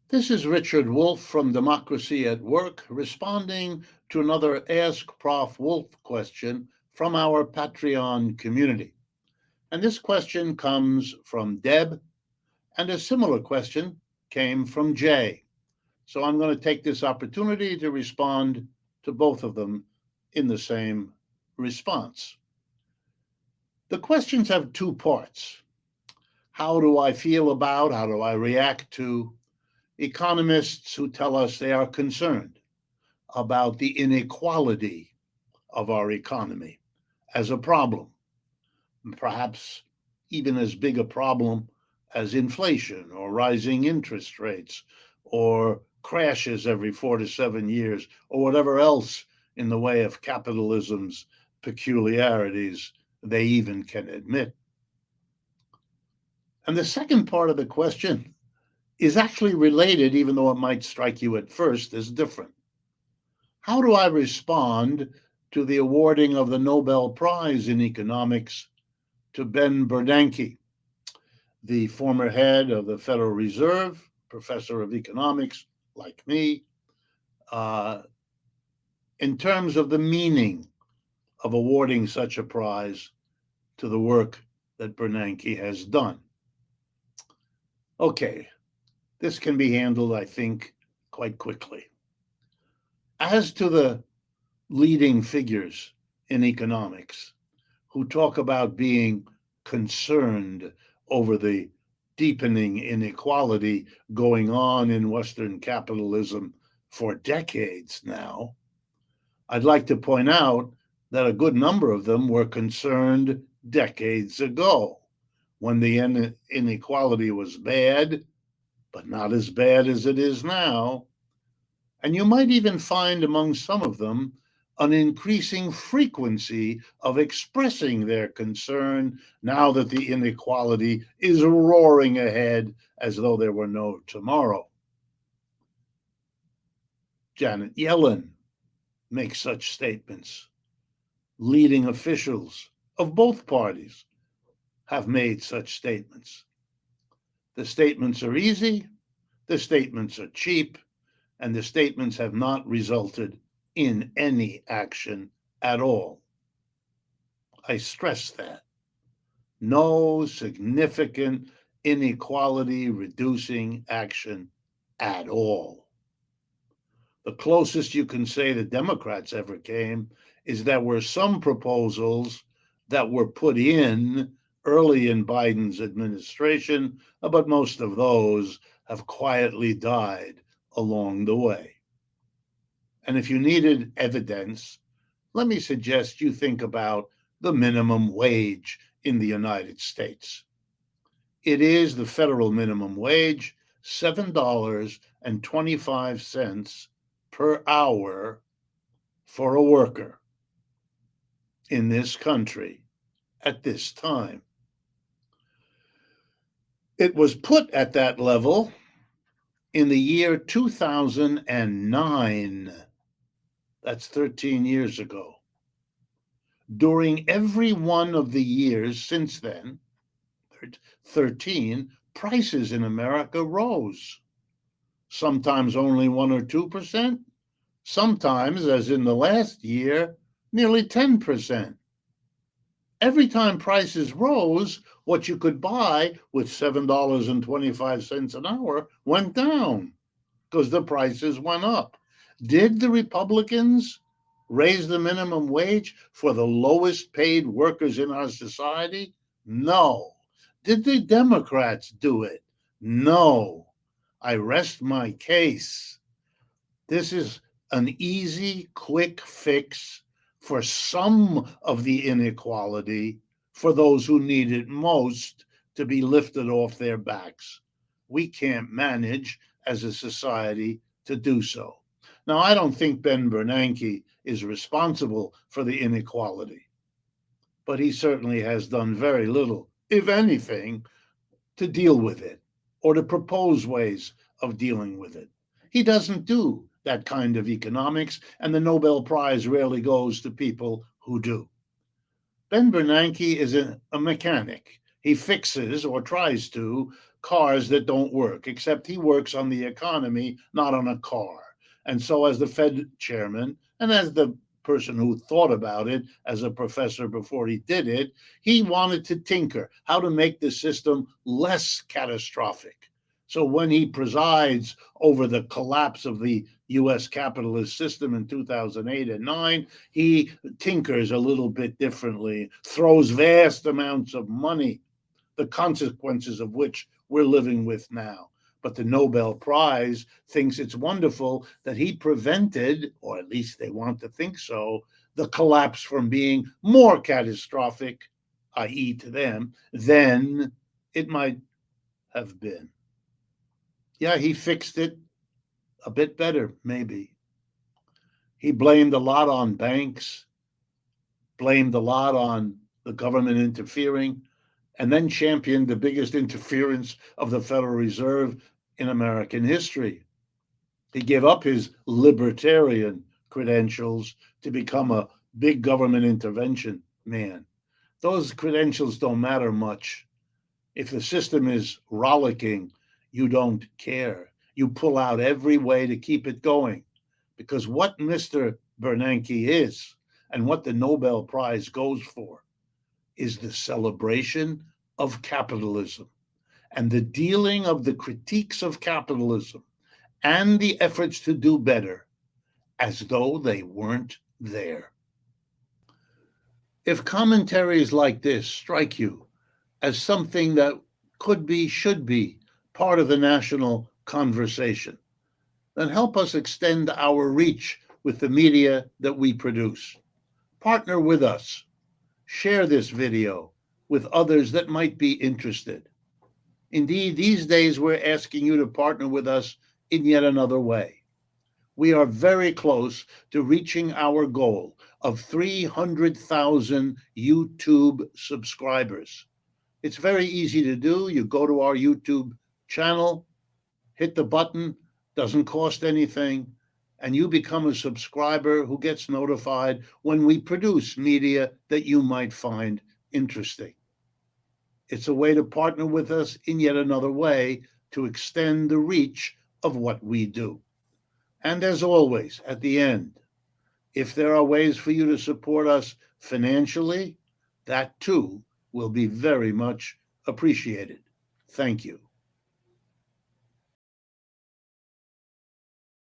This is Richard Wolff from Democracy at Work, responding to another Ask Prof Wolff question from our Patreon community. And this question comes from Deb, and a similar question came from Jay. So I'm going to take this opportunity to respond to both of them in the same response. The questions have two parts. How do I feel about, how do I react to economists who tell us they are concerned about the inequality of our economy as a problem, perhaps even as big a problem as inflation or rising interest rates or crashes every 4 to 7 years or whatever else in the way of capitalism's peculiarities they even can admit. And the second part of the question is actually related, even though it might strike you at first as different. How do I respond to the awarding of the Nobel Prize in economics to Ben Bernanke, the former head of the Federal Reserve, professor of economics like me, in terms of the meaning of awarding such a prize to the work that Bernanke has done? Okay, this can be handled, I think, quite quickly. As to the leading figures in economics who talk about being concerned over the deepening inequality going on in Western capitalism for decades now, I'd like to point out that a good number of them were concerned decades ago when the inequality was bad, but not as bad as it is now. And you might even find among some of them an increasing frequency of expressing their concern now that the inequality is roaring ahead as though there were no tomorrow. Janet Yellen makes such statements. Leading officials of both parties have made such statements. The statements are easy, the statements are cheap, and the statements have not resulted in any action at all. I stress that. No significant inequality reducing action at all. The closest you can say the Democrats ever came is there were some proposals that were put in early in Biden's administration, but most of those have quietly died along the way. And if you needed evidence, let me suggest you think about the minimum wage in the United States. It is the federal minimum wage, $7.25 per hour for a worker in this country at this time. It was put at that level in the year 2009. That's 13 years ago. During every one of the years since then, 13, prices in America rose. Sometimes only 1 or 2%, sometimes, as in the last year, nearly 10%. Every time prices rose, what you could buy with $7.25 an hour went down because the prices went up. Did the Republicans raise the minimum wage for the lowest paid workers in our society? No. Did the Democrats do it? No. I rest my case. This is an easy, quick fix for some of the inequality for those who need it most to be lifted off their backs. We can't manage as a society to do so. Now, I don't think Ben Bernanke is responsible for the inequality, but he certainly has done very little, if anything, to deal with it or to propose ways of dealing with it. He doesn't do that kind of economics, and the Nobel Prize rarely goes to people who do. Ben Bernanke is a mechanic. He fixes or tries to cars that don't work, except he works on the economy, not on a car. And so, as the Fed chairman and as the person who thought about it as a professor before he did it, he wanted to tinker how to make the system less catastrophic. So when he presides over the collapse of the US capitalist system in 2008 and 9, he tinkers a little bit differently, throws vast amounts of money, the consequences of which we're living with now. But the Nobel Prize thinks it's wonderful that he prevented, or at least they want to think so, the collapse from being more catastrophic, i.e., to them, than it might have been. Yeah, he fixed it a bit better, maybe. He blamed a lot on banks, blamed a lot on the government interfering, and then championed the biggest interference of the Federal Reserve in American history. He gave up his libertarian credentials to become a big government intervention man. Those credentials don't matter much. If the system is rollicking, you don't care. You pull out every way to keep it going. Because what Mr. Bernanke is, and what the Nobel Prize goes for, is the celebration of capitalism and the dealing of the critiques of capitalism and the efforts to do better as though they weren't there. If commentaries like this strike you as something that could be, should be part of the national conversation, then help us extend our reach with the media that we produce. Partner with us. Share this video with others that might be interested. Indeed, these days we're asking you to partner with us in yet another way. We are very close to reaching our goal of 300,000 YouTube subscribers. It's very easy to do. You go to our YouTube channel, hit the button, doesn't cost anything, and you become a subscriber who gets notified when we produce media that you might find interesting. It's a way to partner with us in yet another way to extend the reach of what we do. And as always, at the end, if there are ways for you to support us financially, that too will be very much appreciated. Thank you.